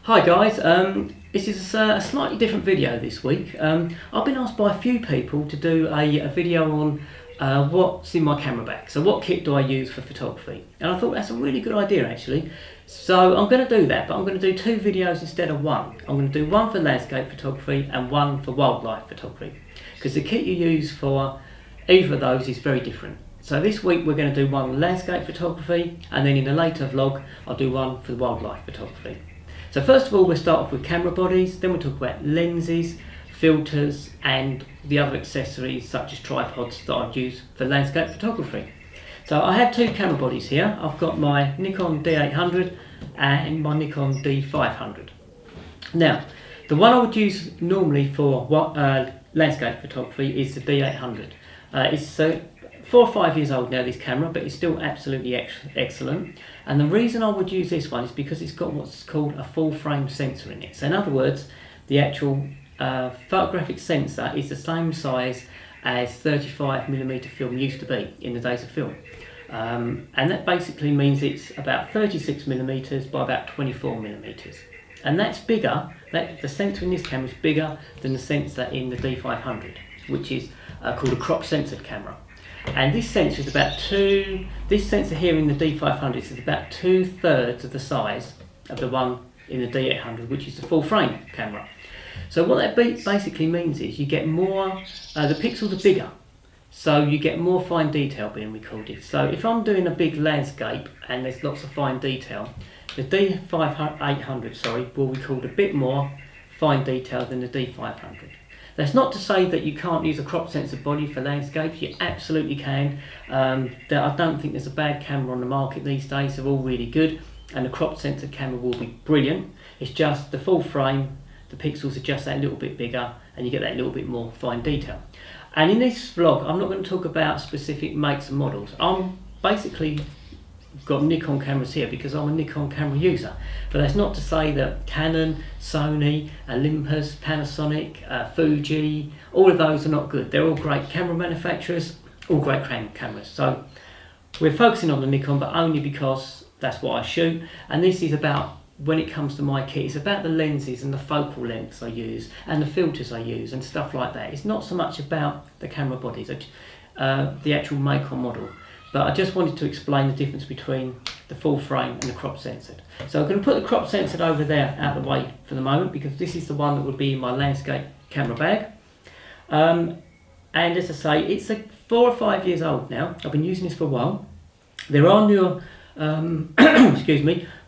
Hi guys, this is a slightly different video this week. I've been asked by a few people to do a video on what's in my camera bag. So what kit do I use for photography? And I thought that's a really good idea actually. So I'm going to do that, but I'm going to do two videos instead of one. I'm going to do one for landscape photography and one for wildlife photography. Because the kit you use for either of those is very different. So this week we're going to do one on landscape photography, and then in a later vlog I'll do one for wildlife photography. So first of all, we'll start off with camera bodies, then we'll talk about lenses, filters and the other accessories such as tripods that I'd use for landscape photography. So I have two camera bodies here. I've got my Nikon D800 and my Nikon D500. Now, the one I would use normally for landscape photography is the D800. It's 4 or 5 years old now, this camera, but it's still absolutely excellent. And the reason I would use this one is because it's got what's called a full frame sensor in it. So in other words, the actual photographic sensor is the same size as 35mm film used to be in the days of film. And that basically means it's about 36mm by about 24mm. And that's bigger, the sensor in this camera is bigger than the sensor in the D500, which is called a crop censored camera. And this sensor is this sensor here in the D500 is about 2/3 of the size of the one in the D800, which is the full frame camera. So what that basically means is you get more, the pixels are bigger, so you get more fine detail being recorded. So if I'm doing a big landscape and there's lots of fine detail, the D800 will record a bit more fine detail than the D500. That's not to say that you can't use a crop sensor body for landscapes. You absolutely can. I don't think there's a bad camera on the market these days. They're all really good, and the crop sensor camera will be brilliant. It's just the full frame, the pixels are just that little bit bigger, and you get that little bit more fine detail. And in this vlog, I'm not going to talk about specific makes and models. I'm basically got Nikon cameras here because I'm a Nikon camera user, but that's not to say that Canon, Sony, Olympus, Panasonic, Fuji, all of those are not good. They're all great camera manufacturers, all great cameras. So we're focusing on the Nikon, but only because that's what I shoot. And this is about, when it comes to my kit, it's about the lenses and the focal lengths I use and the filters I use and stuff like that. It's not so much about the camera bodies, the actual make or model. But I just wanted to explain the difference between the full frame and the crop censored. So I'm going to put the crop censored over there out of the way for the moment, because this is the one that would be in my landscape camera bag. And as I say, it's 4 or 5 years old now. I've been using this for a while. There are newer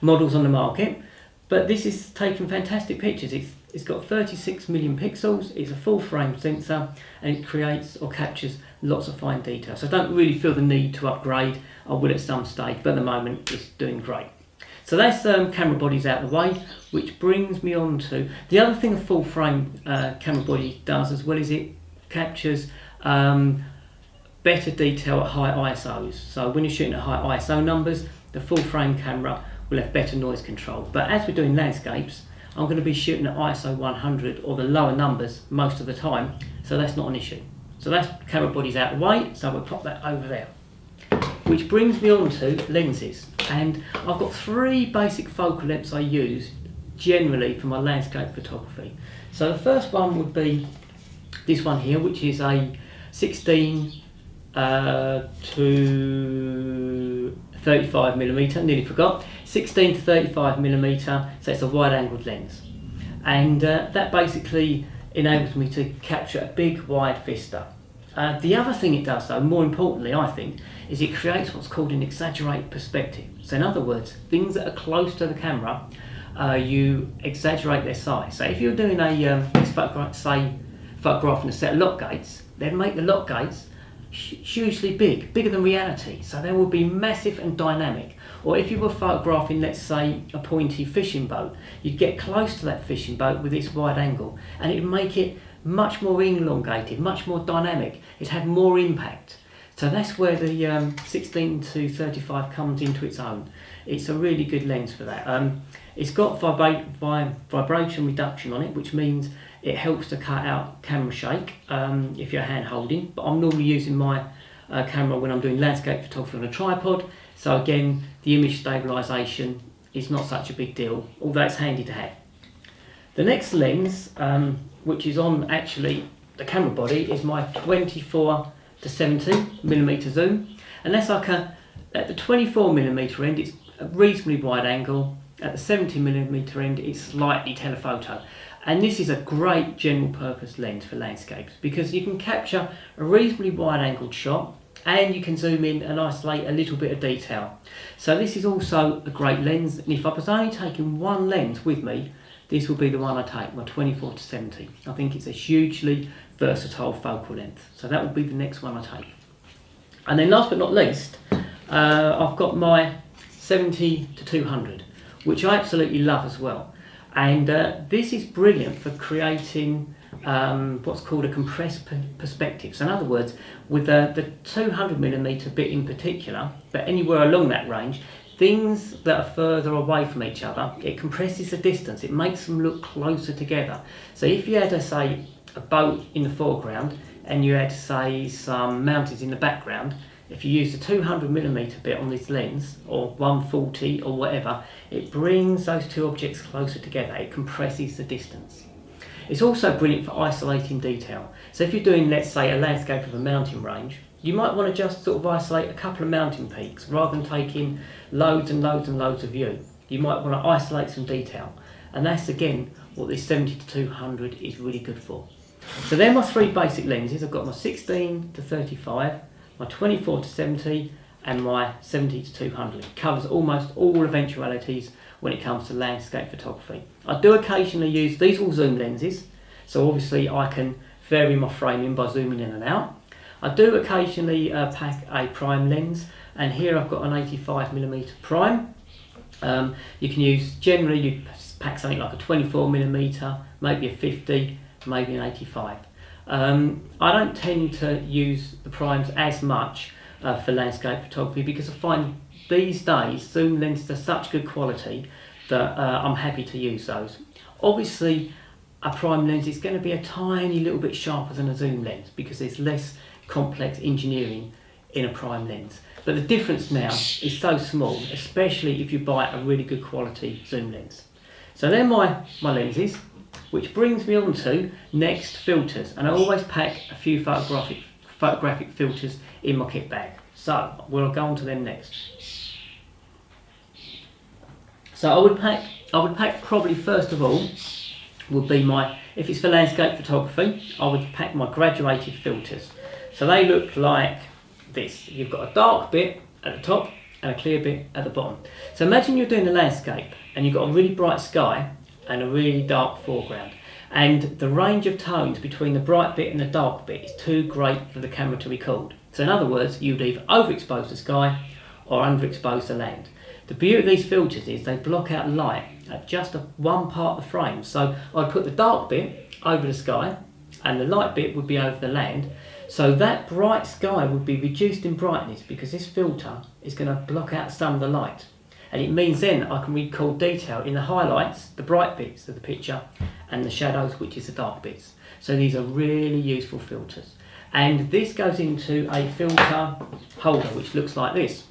models on the market, but this is taking fantastic pictures. It's got 36 million pixels, it's a full frame sensor, and it creates or captures lots of fine detail. So I don't really feel the need to upgrade. I will at some stage, but at the moment it's doing great. So that's camera bodies out of the way, which brings me on to the other thing a full frame camera body does, as well as it captures better detail at high ISOs. So when you're shooting at high ISO numbers, the full frame camera will have better noise control. But as we're doing landscapes, I'm going to be shooting at ISO 100 or the lower numbers most of the time, so that's not an issue. So that's camera bodies out of the way, so we'll pop that over there. Which brings me on to lenses. And I've got 3 basic focal lengths I use generally for my landscape photography. So the first one would be this one here, which is a 16 to 35mm, nearly forgot, 16 to 35mm, so it's a wide angled lens. And that basically enables me to capture a big wide vista. The other thing it does though, more importantly I think, is it creates what's called an exaggerated perspective. So in other words, things that are close to the camera, you exaggerate their size. So if you're doing photographing a set of lock gates, then make the lock gates hugely bigger than reality, so they will be massive and dynamic. Or if you were photographing, let's say, a pointy fishing boat, you'd get close to that fishing boat with this wide angle, and it'd make it much more elongated, much more dynamic. It'd have more impact. So that's where the 16 to 35 comes into its own. It's a really good lens for that. It's got vibration reduction on it, which means it helps to cut out camera shake if you're hand holding. But I'm normally using my camera when I'm doing landscape photography on a tripod. So again, the image stabilisation is not such a big deal, although it's handy to have. The next lens, which is on actually the camera body, is my 24 to 70mm zoom, and that's like at the 24mm end it's a reasonably wide angle, at the 70mm end it's slightly telephoto. And this is a great general purpose lens for landscapes because you can capture a reasonably wide angled shot and you can zoom in and isolate a little bit of detail. So this is also a great lens, and if I was only taking one lens with me, this will be the one I take, my 24 to 70. I think it's a hugely versatile focal length. So that will be the next one I take. And then last but not least, I've got my 70 to 200, which I absolutely love as well. And this is brilliant for creating what's called a compressed perspective. So in other words, with the 200mm bit in particular, but anywhere along that range, things that are further away from each other, it compresses the distance, it makes them look closer together. So if you had, say, a boat in the foreground and you had, say, some mountains in the background, if you use the 200mm bit on this lens, or 140 or whatever, it brings those two objects closer together, it compresses the distance. It's also brilliant for isolating detail. So if you're doing, let's say, a landscape of a mountain range, you might want to just sort of isolate a couple of mountain peaks rather than taking loads and loads and loads of view. You might want to isolate some detail. And that's again what this 70 to 200 is really good for. So they're my three basic lenses. I've got my 16 to 35, my 24 to 70 and my 70 to 200. It covers almost all eventualities when it comes to landscape photography. I do occasionally use, these all zoom lenses, so obviously I can vary my framing by zooming in and out. I do occasionally pack a prime lens, and here I've got an 85mm prime. You can use, generally you pack something like a 24mm, maybe a 50, maybe an 85. I don't tend to use the primes as much for landscape photography because I find these days zoom lenses are such good quality that I'm happy to use those. Obviously a prime lens is going to be a tiny little bit sharper than a zoom lens because there's less complex engineering in a prime lens, but the difference now is so small, especially if you buy a really good quality zoom lens. So they're my lenses, which brings me on to next, filters, and I always pack a few photographic filters in my kit bag. So we'll go on to them next. So I would pack probably first of all would be my, if it's for landscape photography, I would pack my graduated filters. So they look like this. You've got a dark bit at the top and a clear bit at the bottom. So imagine you're doing a landscape and you've got a really bright sky and a really dark foreground, and the range of tones between the bright bit and the dark bit is too great for the camera to record. So in other words, you'd either overexpose the sky or underexpose the land. The beauty of these filters is they block out light at just one part of the frame. So I'd put the dark bit over the sky and the light bit would be over the land. So that bright sky would be reduced in brightness because this filter is going to block out some of the light. And it means then I can record detail in the highlights, the bright bits of the picture, and the shadows, which is the dark bits. So these are really useful filters. And this goes into a filter holder, which looks like this.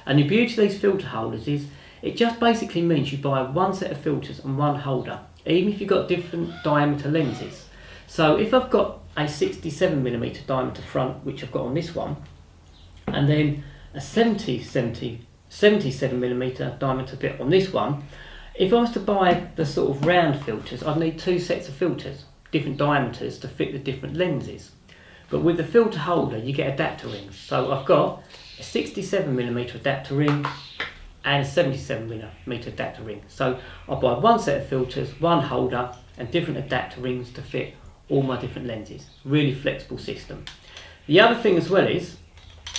And the beauty of these filter holders is it just basically means you buy one set of filters and one holder, even if you've got different diameter lenses. So if I've got a 67mm diameter front, which I've got on this one, and then a 77mm diameter bit on this one, if I was to buy the sort of round filters, I'd need two sets of filters, different diameters to fit the different lenses. But with the filter holder you get adapter rings. So I've got a 67mm adapter ring and a 77mm adapter ring. So I'll buy one set of filters, one holder and different adapter rings to fit all my different lenses. Really flexible system. The other thing as well is,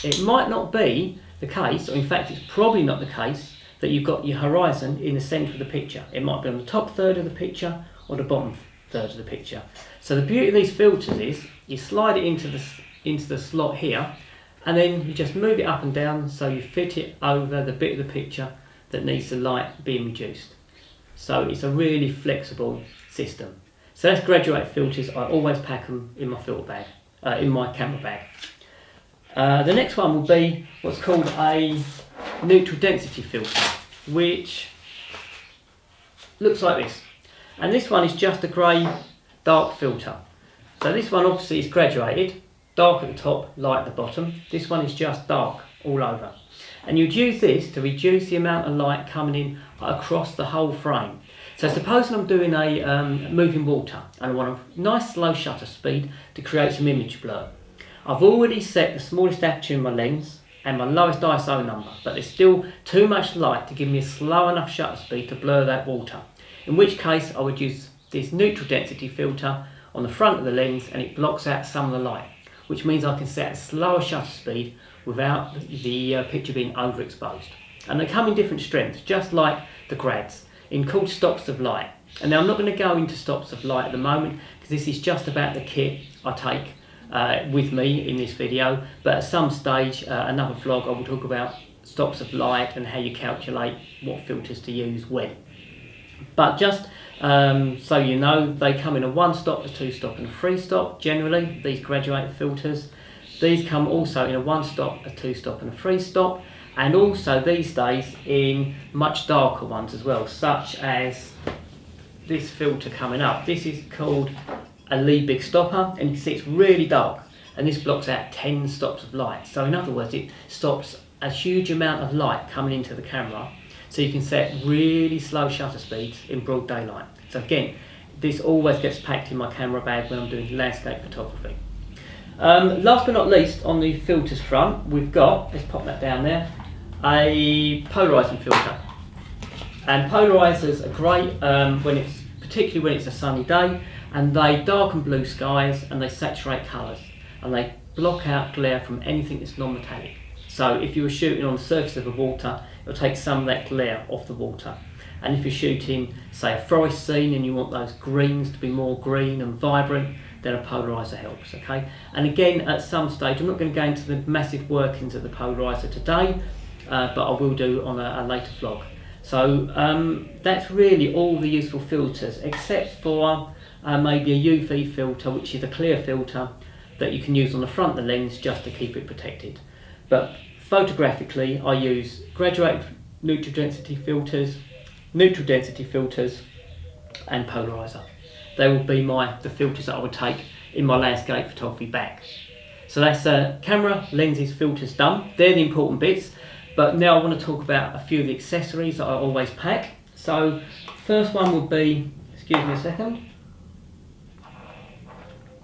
it might not be the case, or in fact it's probably not the case, that you've got your horizon in the centre of the picture. It might be on the top third of the picture or the bottom third of the picture. So the beauty of these filters is you slide it into the slot here, and then you just move it up and down so you fit it over the bit of the picture that needs the light being reduced. So it's a really flexible system. So that's graduated filters. I always pack them in my filter bag, in my camera bag. The next one will be what's called a neutral density filter, which looks like this. And this one is just a grey dark filter. So this one obviously is graduated, dark at the top, light at the bottom. This one is just dark all over. And you'd use this to reduce the amount of light coming in across the whole frame. So supposing I'm doing a moving water and I want a nice slow shutter speed to create some image blur. I've already set the smallest aperture in my lens and my lowest ISO number, but there's still too much light to give me a slow enough shutter speed to blur that water. In which case I would use this neutral density filter on the front of the lens and it blocks out some of the light, which means I can set a slower shutter speed without the picture being overexposed. And they come in different strengths, just like the grads, in called stops of light. And now I'm not going to go into stops of light at the moment because this is just about the kit I take with me in this video, but at some stage, another vlog, I will talk about stops of light and how you calculate what filters to use when. But just so you know, they come in a 1 stop, a 2 stop and a 3 stop generally, these graduated filters. These come also in a 1 stop, a 2 stop and a 3 stop, and also these days in much darker ones as well, such as this filter coming up. This is called a Liebig stopper, and you can see it's really dark, and this blocks out 10 stops of light. So in other words, it stops a huge amount of light coming into the camera, so you can set really slow shutter speeds in broad daylight. So again, this always gets packed in my camera bag when I'm doing landscape photography. Last but not least, on the filters front, we've got, let's pop that down there, a polarizing filter. And polarizers are great particularly when it's a sunny day, and they darken blue skies and they saturate colours and they block out glare from anything that's non-metallic. So if you were shooting on the surface of the water, it'll take some of that glare off the water. And if you're shooting, say, a forest scene and you want those greens to be more green and vibrant, then a polarizer helps, okay? And again, at some stage, I'm not going to go into the massive workings of the polarizer today, but I will do on a later vlog. So that's really all the useful filters, except for maybe a UV filter, which is a clear filter that you can use on the front of the lens just to keep it protected. But photographically, I use graduated neutral density filters, and polarizer. They will be the filters that I would take in my landscape photography bag. So that's camera, lenses, filters done. They're the important bits. But now I want to talk about a few of the accessories that I always pack. So first one would be, excuse me a second,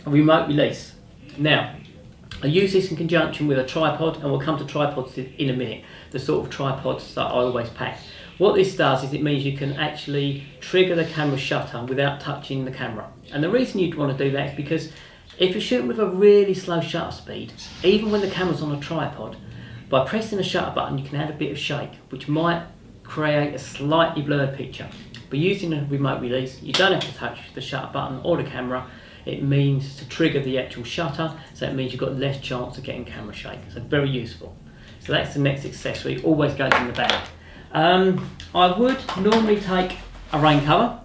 a remote release. Now, I use this in conjunction with a tripod, and we'll come to tripods in a minute, the sort of tripods that I always pack. What this does is it means you can actually trigger the camera shutter without touching the camera. And the reason you'd want to do that is because if you're shooting with a really slow shutter speed, even when the camera's on a tripod, by pressing the shutter button you can add a bit of shake, which might create a slightly blurred picture. But using a remote release, you don't have to touch the shutter button or the camera. It means to trigger the actual shutter, so it means you've got less chance of getting camera shake. So very useful. So that's the next accessory, always goes in the bag. I would normally take a rain cover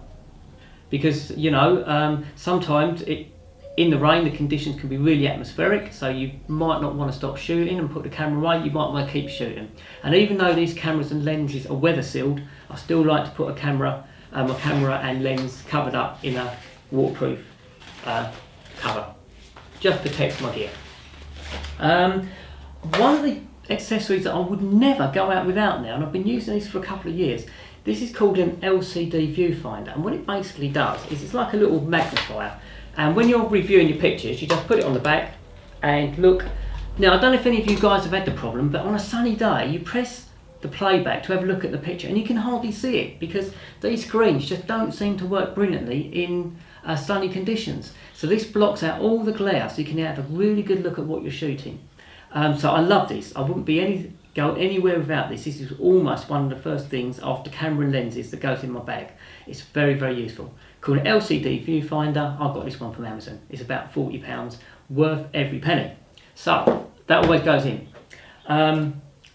because, you know, sometimes in the rain the conditions can be really atmospheric, so you might not want to stop shooting and put the camera away, you might want to keep shooting. And even though these cameras and lenses are weather sealed, I still like to put my camera and lens covered up in a waterproof cover. Just protects my gear. One of the accessories that I would never go out without now, and I've been using this for a couple of years, this is called an LCD viewfinder, and what it basically does is it's like a little magnifier, and when you're reviewing your pictures you just put it on the back and look. Now I don't know if any of you guys have had the problem, but on a sunny day you press the playback to have a look at the picture and you can hardly see it because these screens just don't seem to work brilliantly in sunny conditions. So this blocks out all the glare so you can have a really good look at what you're shooting. So I love this. I wouldn't go anywhere without this. This is almost one of the first things after camera and lenses that goes in my bag. It's very, very useful. Called an LCD viewfinder. I got this one from Amazon. It's about £40, worth every penny. So that always goes in.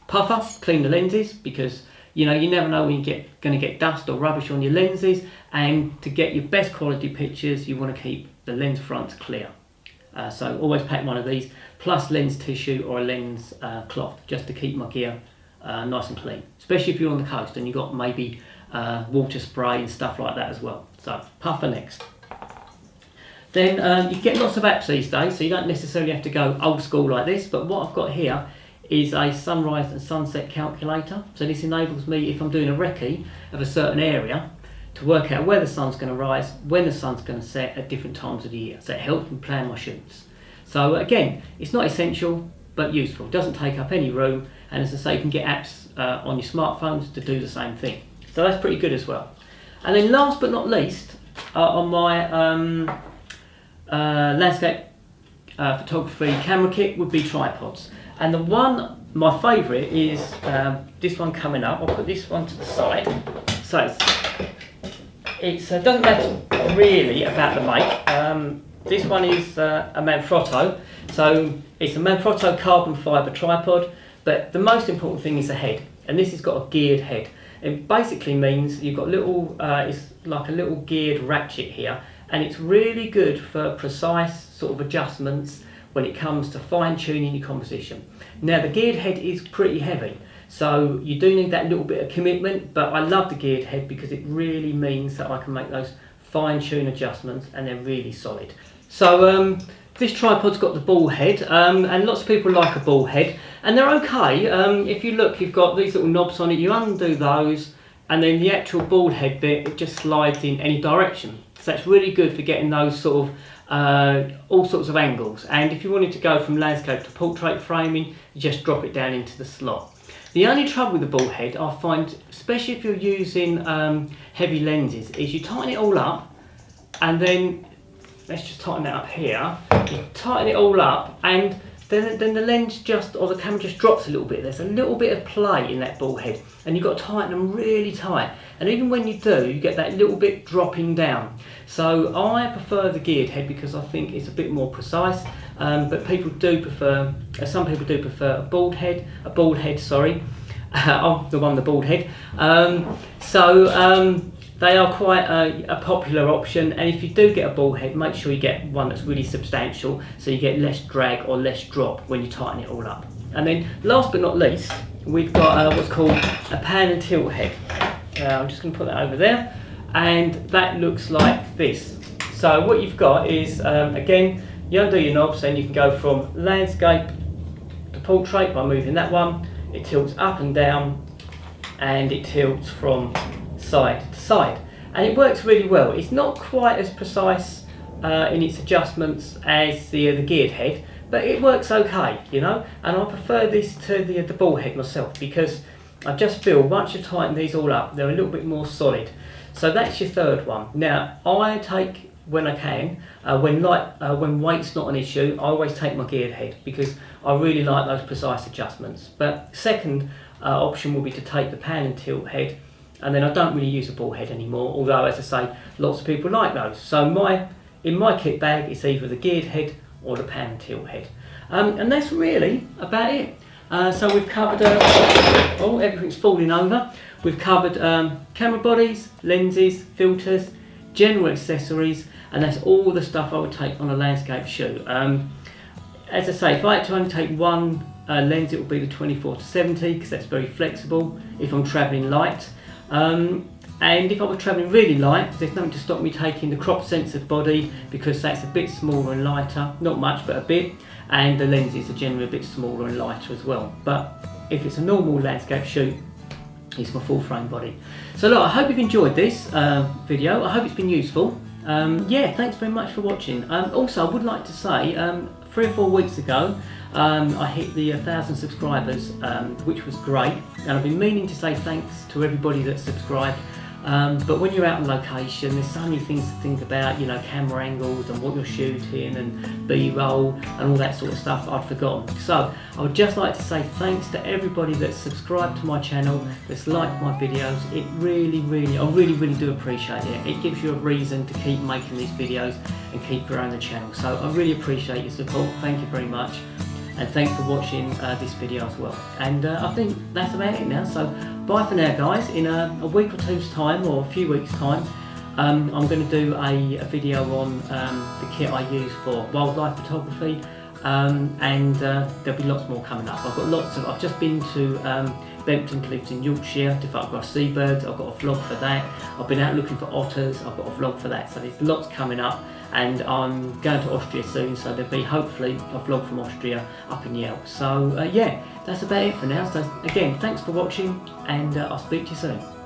Puffer, clean the lenses because you know you never know when you're going to get dust or rubbish on your lenses, and to get your best quality pictures you want to keep the lens fronts clear. So always pack one of these, plus lens tissue or a lens cloth, just to keep my gear nice and clean. Especially if you're on the coast and you've got maybe water spray and stuff like that as well. So puffer next. Then you get lots of apps these days, so you don't necessarily have to go old school like this, but what I've got here is a sunrise and sunset calculator. So this enables me, if I'm doing a recce of a certain area, to work out where the sun's going to rise, when the sun's going to set at different times of the year. So it helps me plan my shoots. So again, it's not essential, but useful. It doesn't take up any room, and as I say, you can get apps on your smartphones to do the same thing. So that's pretty good as well. And then last but not least, on my landscape photography camera kit would be tripods. And the one, my favourite is this one coming up. I'll put this one to the side. So it doesn't matter really about the make. This one is a Manfrotto. So it's a Manfrotto carbon fibre tripod, but the most important thing is the head. And this has got a geared head. It basically means you've got little, it's like a little geared ratchet here, and it's really good for precise sort of adjustments when it comes to fine tuning your composition. Now the geared head is pretty heavy, so you do need that little bit of commitment, but I love the geared head because it really means that I can make those fine tune adjustments and they're really solid. So this tripod's got the ball head, and lots of people like a ball head, and they're okay. If you look, you've got these little knobs on it, you undo those, and then the actual ball head bit, it just slides in any direction. So that's really good for getting those sort of all sorts of angles. And if you wanted to go from landscape to portrait framing, you just drop it down into the slot. The only trouble with the ball head, I find, especially if you're using heavy lenses, is you tighten it all up, and then let's just tighten that up here. You tighten it all up, and then the lens just, or the camera just drops a little bit. There's a little bit of play in that ball head, and you've got to tighten them really tight. And even when you do, you get that little bit dropping down. So I prefer the geared head because I think it's a bit more precise. But people do prefer, some people do prefer a bald head. I'm the one, the bald head. They are quite a popular option, and if you do get a ball head, make sure you get one that's really substantial so you get less drag or less drop when you tighten it all up. And then last but not least, we've got what's called a pan and tilt head. I'm just going to put that over there, and that looks like this. So what you've got is, again, you undo your knobs and you can go from landscape to portrait by moving that one. It tilts up and down, and it tilts from side to side, and it works really well. It's not quite as precise in its adjustments as the geared head, but it works okay, you know. And I prefer this to the ball head myself because I just feel once you tighten these all up, they're a little bit more solid. So that's your third one. Now I take, when I can, when weight's not an issue, I always take my geared head because I really like those precise adjustments. But second option will be to take the pan and tilt head. And then I don't really use a ball head anymore, although, as I say, lots of people like those. So in my kit bag, it's either the geared head or the pan and tilt head. And that's really about it. So we've covered, everything's falling over. We've covered camera bodies, lenses, filters, general accessories, and that's all the stuff I would take on a landscape shoot. As I say, if I had to only take one lens, it would be the 24-70 because that's very flexible if I'm travelling light. And if I was travelling really light, there's nothing to stop me taking the crop sensor body because that's a bit smaller and lighter, not much but a bit, and the lenses are generally a bit smaller and lighter as well. But if it's a normal landscape shoot, it's my full frame body. So look, I hope you've enjoyed this video. I hope it's been useful. Yeah, thanks very much for watching. Also, I would like to say, 3 or 4 weeks ago, I hit the 1,000 subscribers, which was great, and I've been meaning to say thanks to everybody that subscribed. But when you're out on location, there's so many things to think about, you know, camera angles and what you're shooting and B-roll and all that sort of stuff I'd forgotten. So I would just like to say thanks to everybody that's subscribed to my channel, that's liked my videos. It really, I really do appreciate it. It gives you a reason to keep making these videos and keep growing the channel. So I really appreciate your support. Thank you very much. And thanks for watching this video as well. And I think that's about it now. So bye for now, guys. In a week or two's time, or a few weeks' time, I'm going to do a video on the kit I use for wildlife photography, and there'll be lots more coming up. I've just been to Bempton Cliffs in Yorkshire to photograph seabirds. I've got a vlog for that. I've been out looking for otters. I've got a vlog for that. So there's lots coming up, and I'm going to Austria soon, so there'll be hopefully a vlog from Austria up in the Alps. So yeah, that's about it for now. So again, thanks for watching, and I'll speak to you soon.